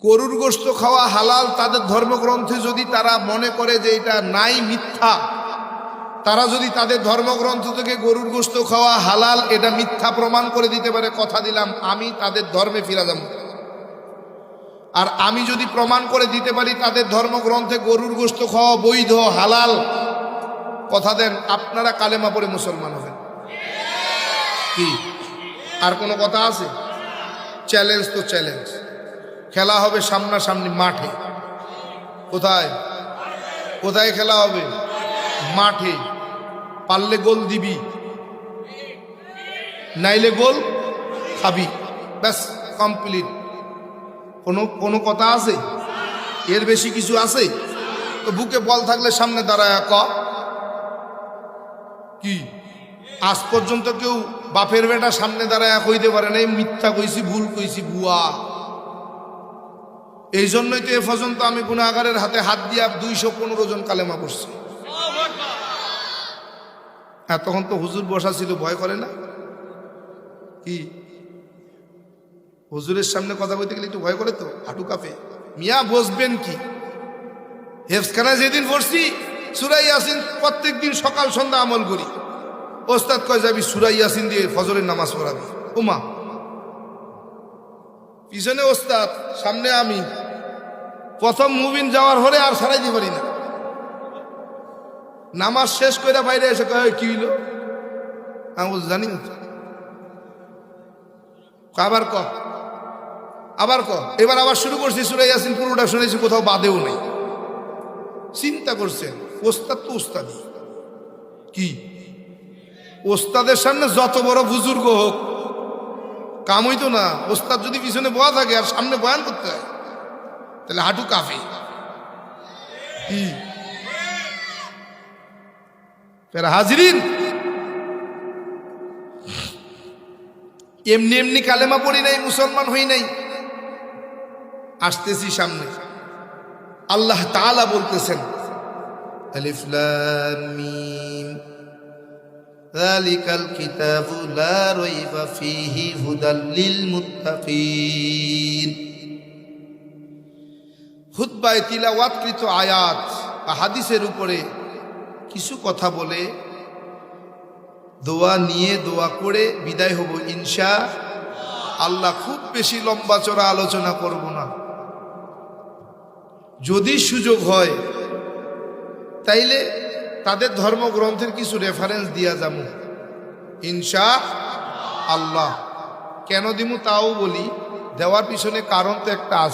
গরুর গোশত খাওয়া হালাল তাদের ধর্মগ্রন্থে যদি তারা মনে করে যে এটা নাই, মিথ্যা, তারা যদি তাদের ধর্মগ্রন্থ থেকে গরুর গোশত খাওয়া হালাল এটা মিথ্যা প্রমাণ করে দিতে পারে, কথা দিলাম আমি তাদের ধর্মে ফিরে যাব। আর আমি যদি প্রমাণ করে দিতে পারি তাদের ধর্মগ্রন্থে গরুর গোশত খাওয়া বৈধ হালাল, কথা দেন আপনারা কালেমা পড়ে মুসলমান হবেন। কি আর কোনো কথা আছে? চ্যালেঞ্জ তো চ্যালেঞ্জ। খেলা হবে সামনাসামনি মাঠে। কোথায় কোথায় খেলা হবে? মাঠে। পারলে গোল দিবি, নাইলে গোল খাবি, ব্যাস কমপ্লিট। কোনো কথা আছে? এর বেশি কিছু আছে? তো বুকে বল থাকলে সামনে দাঁড়ায় ক। কি আজ পর্যন্ত কেউ বাপের বেটা সামনে দাঁড়ায় কইতে পারে নাই মিথ্যা কইছি, ভুল কইছি, ভুয়া। এই জন্যই তো এ পর্যন্ত আমি গুনাহগারের হাতে হাত দিয়া 215 জন কালেমা পড়ছি। হ্যাঁ, তখন তো হুজুর বসা ছিল, ভয় করে না? কি হুজুরের সামনে কথা বলতে গেলে একটু ভয় করে তো, হাঁটু কাঁপে। মিয়া বসবেন কি? হেফজখানায় যেদিন পড়ছি সূরা ইয়াসিন প্রত্যেক দিন সকাল সন্ধ্যা আমল করি। ওস্তাদ কয় যাবি সূরা ইয়াসিন দিয়ে ফজরের নামাজ পড়াবি। ওমা, পিছনে ওস্তাদ, সামনে আমি। প্রথম মুবিন যাওয়ার হলে আর সারাই দিতে পারি না। নামাজ শেষ করে বাইরে এসে কয় কি হইল? আমি জানি না। আবার ক। এবার আবার শুরু করছি সূরা ইয়াসিন, পুরোটা শুনেছি, কোথাও বাদেও নেই। চিন্তা করছেন, ওস্তাদ তো ওস্তাদই। কি ওস্তাদের সামনে যত বড় বুজুর্গ হোক কাম হইতো না। ওস্তাদ যদি পিছনে বয়া থাকে আর সামনে বয়ান করতে হয় তাহলে হাঁটু কাঁপে। কি হাজিরিন, এমনি এমনি কালেমা পড়ি নাই, মুসলমান হই নাই। আসতেছি সামনে। আল্লাহ তাআলা বলতেছেন আলিফ লাম মিম যালিকাল কিতাবু লা রাইবা ফীহি হুদাল লিল মুত্তাকিন। খুতবায়ে তিলাওয়াতকৃত আয়াত বা হাদিসের উপরে কিছু কথা বলে দোয়া নিয়ে দোয়া করে বিদায় হব ইনশাআল্লাহ। খুব বেশি লম্বা চড়া আলোচনা করব না। যদি সুযোগ হয় তাইলে তাদের ধর্মগ্রন্থের কিছু রেফারেন্স দিয়া যাবো ইনশাআল্লাহ। কেন দিমু তাও বলি, দেওয়ার পিছনে কারণ তো একটা আছে।